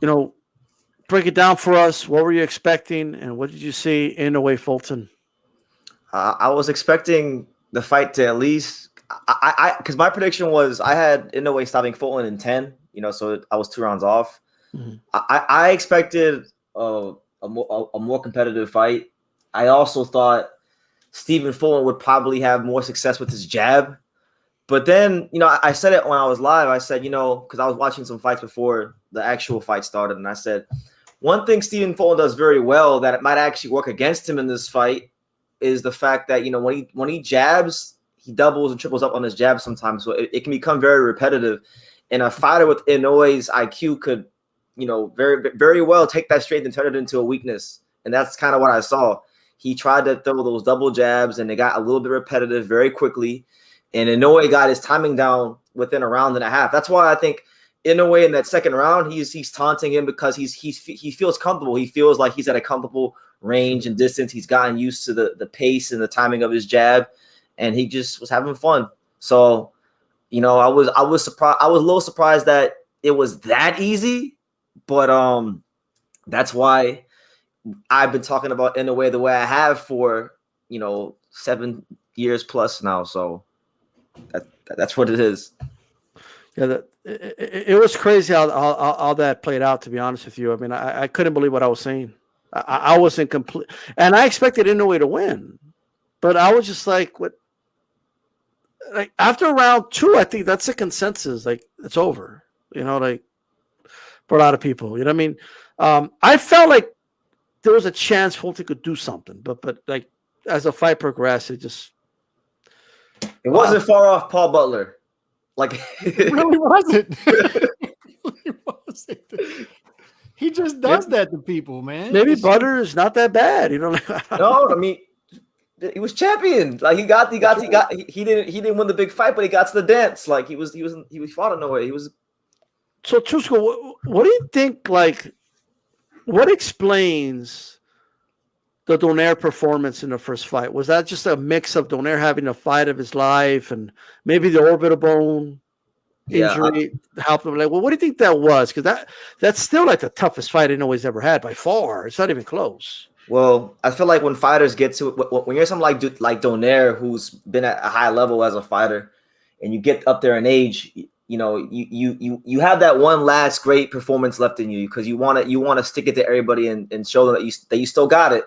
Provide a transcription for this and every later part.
you know, break it down for us. What were you expecting, and what did you see in Inoue Fulton? I was expecting the fight to at least because my prediction was I had Inoue stopping Fulton in 10. So I was 2 rounds off. Mm-hmm. I expected a more competitive fight. I also thought Stephen Fulton would probably have more success with his jab. But then, I said it when I was live. I said, because I was watching some fights before the actual fight started, and I said, one thing Stephen Fulton does very well that it might actually work against him in this fight is the fact that, when he jabs, he doubles and triples up on his jab sometimes. So it can become very repetitive. And a fighter with Inoue's IQ could, very, very well take that strength and turn it into a weakness. And that's kind of what I saw. He tried to throw those double jabs, and they got a little bit repetitive very quickly. And Inoue got his timing down within a round and a half. That's why I think Inoue in that second round, he's taunting him because he feels comfortable. He feels like he's at a comfortable range and distance. He's gotten used to the pace and the timing of his jab, and he just was having fun. So, I was surprised. I was a little surprised that it was that easy, but that's why I've been talking about Inoue the way I have for 7 years plus now. So that's what it is. Yeah, it was crazy how that played out, to be honest with you. I mean, I couldn't believe what I was seeing. I wasn't complete, and I expected Inoue to win, but I was just like, what? Like after round 2, I think that's a consensus. Like it's over, like for a lot of people. You know what I mean? I felt like there was a chance Fulton could do something, but like as the fight progressed, it wasn't far off Paul Butler. Like it really wasn't. It really wasn't. He just does that to people, man. Maybe Butter is not that bad. No, I mean, he was champion. Like he didn't win the big fight, but he got to the dance. Like he fought in no way. He was. So Tusco, what do you think? Like, what explains the Donaire performance in the first fight? Was that just a mix of Donaire having a fight of his life and maybe the orbital bone injury helped him? Like, well, what do you think that was? Because that's still like the toughest fight Inoue's ever had by far. It's not even close. Well, I feel like when fighters get to it, when you're something like Donaire, who's been at a high level as a fighter, and you get up there in age, you have that one last great performance left in you because you want to stick it to everybody and show them that you still got it.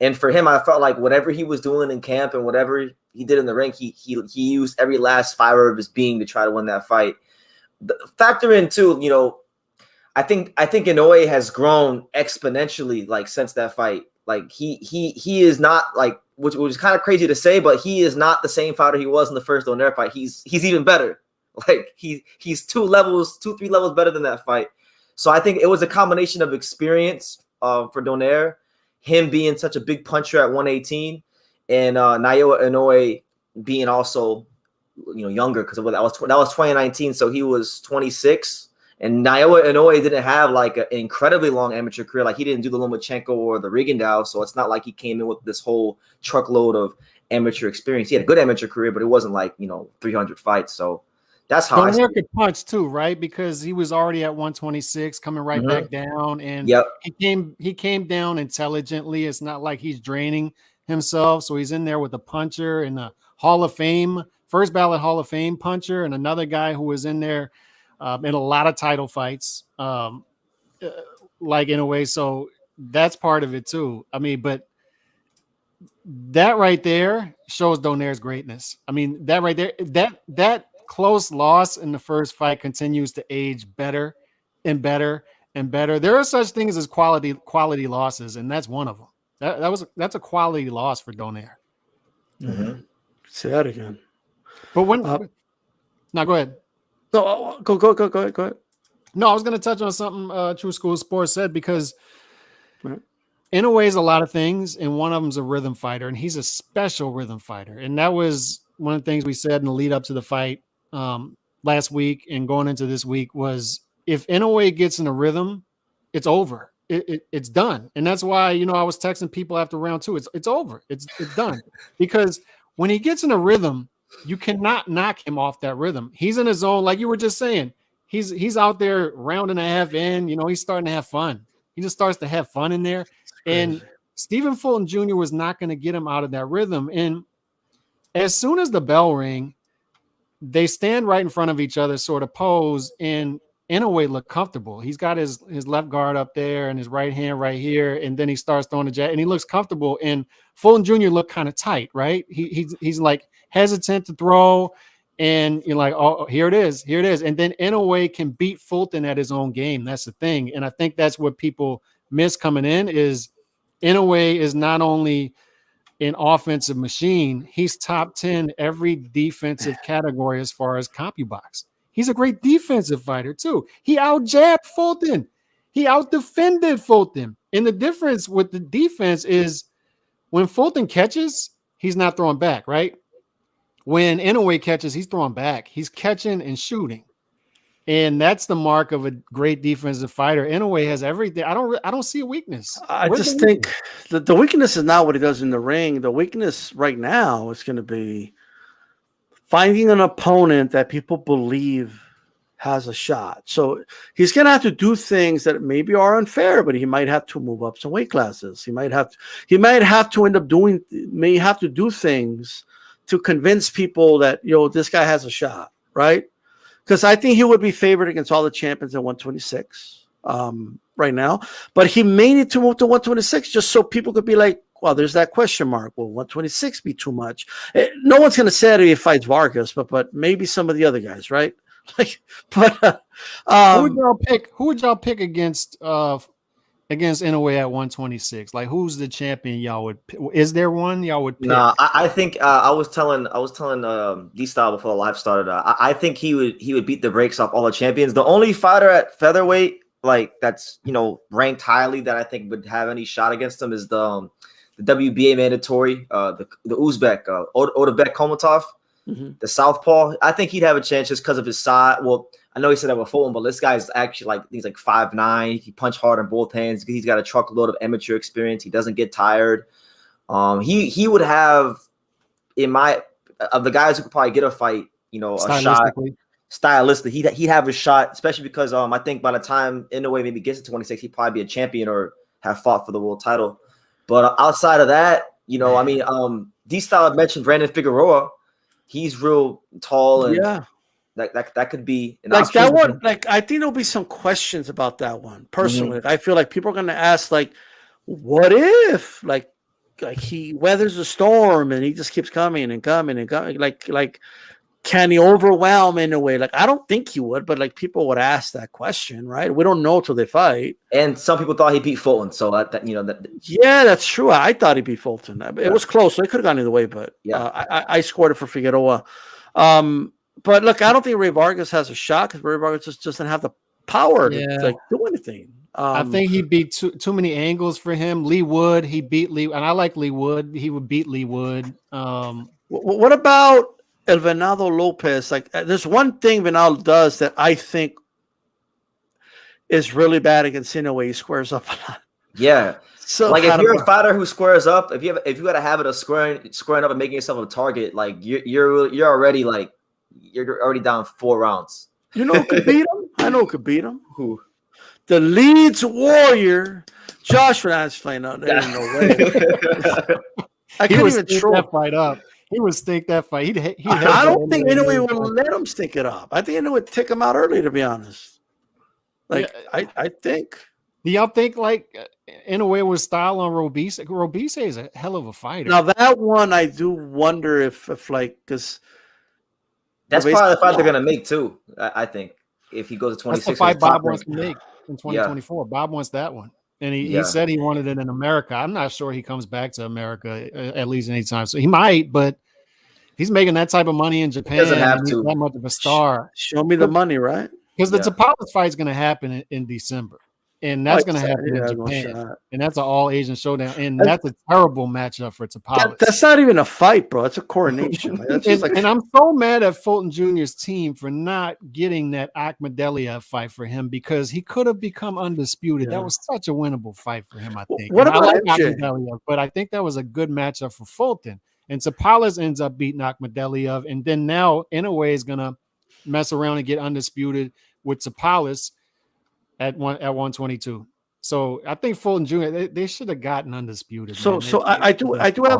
And for him, I felt like whatever he was doing in camp and whatever he did in the ring, he used every last fiber of his being to try to win that fight. Factor in too, I think Inoue has grown exponentially like since that fight. Like he is not like, which is kind of crazy to say, but he is not the same fighter he was in the first Donaire fight. He's even better. Like he's 3 levels better than that fight. So I think it was a combination of experience for Donaire, him being such a big puncher at 118, and Naoya Inoue being also younger because that was 2019, so he was 26. And Naoya Inoue didn't have like an incredibly long amateur career. Like he didn't do the Lomachenko or the Rigondeaux, so it's not like he came in with this whole truckload of amateur experience. He had a good amateur career, but it wasn't like 300 fights. So that's how Donaire could punch too, right? Because he was already at 126, coming right back down, and he came down intelligently. It's not like he's draining himself. So he's in there with a puncher and a Hall of Fame, first ballot Hall of Fame puncher, and another guy who was in there in a lot of title fights, like in a way. So that's part of it too. I mean, but that right there shows Donaire's greatness. I mean, that right there, that close loss in the first fight continues to age better and better and better. There are such things as quality losses, and that's one of them. That's a quality loss for Donaire. Mm-hmm. Say that again. But when no, go ahead. No, go ahead. No, I was going to touch on something True School Sports said because Inoue is a lot of things, and one of them is a rhythm fighter, and he's a special rhythm fighter. And that was one of the things we said in the lead up to the fight last week and going into this week was if Inoue gets in a rhythm, it's over. It's done. And that's why, I was texting people after round 2. It's over. It's done. Because when he gets in a rhythm, you cannot knock him off that rhythm. He's in his zone, like you were just saying. he's out there round and a half in. You know, he's starting to have fun. He just starts to have fun in there. And Stephen Fulton Jr. was not going to get him out of that rhythm. And as soon as the bell rang, they stand right in front of each other, sort of pose, and Inoue look comfortable. He's got his left guard up there and his right hand right here, and then he starts throwing the jab, and he looks comfortable. And Fulton Jr. looked kind of tight, right? He's like hesitant to throw, and you're like, oh, here it is. And then Inoue can beat Fulton at his own game. That's the thing, and I think that's what people miss coming in is Inoue is not only an offensive machine, he's top 10 every defensive category as far as CompuBox. He's a great defensive fighter too. He out-jabbed Fulton. He out-defended Fulton. And the difference with the defense is when Fulton catches, he's not throwing back, right? When Inoue catches, he's throwing back. He's catching and shooting. And that's the mark of a great defensive fighter. Inoue has everything. I don't see a weakness. I just think the weakness is not what he does in the ring. The weakness right now is going to be finding an opponent that people believe has a shot. So he's going to have to do things that maybe are unfair, but he might have to move up some weight classes. He might have to end up may have to do things to convince people that, this guy has a shot, right? Because I think he would be favored against all the champions at 126 right now. But he may need to move to 126 just so people could be like, well, there's that question mark. Will 126 be too much? No one's going to say that if he fights Vargas, but maybe some of the other guys, right? Who would y'all pick against Inoue at 126? Like, who's the champion y'all would pick? Is there one y'all would pick? Nah, I think I was telling D-Style before the live started. I think he would beat the brakes off all the champions. The only fighter at featherweight that's ranked highly that I think would have any shot against him is the WBA mandatory, the Uzbek, Otabek Komatov, the southpaw. I think he'd have a chance just because of his size. Well, I know he said that with Fulton, but this guy's actually he's 5'9". He punch hard on both hands. He's got a truckload of amateur experience. He doesn't get tired. He would have, of the guys who could probably get a fight, a shot. Stylistically, he'd have a shot, especially because I think by the time Inoue maybe gets to 26, he'd probably be a champion or have fought for the world title. But outside of that, D-Style mentioned Brandon Figueroa. He's real tall and that could be an option. That one. I think there'll be some questions about that one. Personally, I feel like people are going to ask, what if, he weathers the storm and he just keeps coming and coming and coming, can he overwhelm in a way? I don't think he would, but people would ask that question, right? We don't know till they fight. And some people thought he beat Fulton, so yeah, that's true. I thought he beat Fulton. It was close, so it could have gone either way, but I scored it for Figueroa. But look, I don't think Ray Vargas has a shot because Ray Vargas just doesn't have the power to do anything. I think he beat too many angles for him. Lee Wood, he beat Lee, and I like Lee Wood. He would beat Lee Wood. What about El Venado Lopez? There's one thing Venado does that I think is really bad against Inoue. He squares up a lot. Yeah. So if you're a fighter who squares up, if you got a habit of squaring up and making yourself a target, you're already you're already down 4 rounds. You know who could beat him? I know who could beat him. Who? The Leeds Warrior, Josh Rance playing out there. No way. I can't even throw that fight up. He would stink that fight. I don't think Inoue would let him stink it up. I think Inoue would take him out early, to be honest. I think. Do y'all think Inoue was style on Robise? Robise is a hell of a fighter. Now that one, I do wonder if because that's probably the fight they're gonna make too. I think if he goes to 26, that's the fight Bob wants to make in 2024. Bob wants that one. And he said he wanted it in America. I'm not sure he comes back to America at least anytime. So he might, but he's making that type of money in Japan. He doesn't have to. He's that much of a star. Show me the money, right? Because the Tapales fight is going to happen in December. And that's going to happen in Japan. And that's an all-Asian showdown. And that's a terrible matchup for Tapales. That's not even a fight, bro. It's a coronation. And I'm so mad at Fulton Jr.'s team for not getting that Akhmadaliev fight for him because he could have become undisputed. That was such a winnable fight for him, I think. What about Akhmadaliev? But I think that was a good matchup for Fulton. And Tapales ends up beating Akhmadaliev. And then now Inoue is going to mess around and get undisputed. with Tapales at 122. So I think Fulton Jr. They should have gotten undisputed. So man. I do have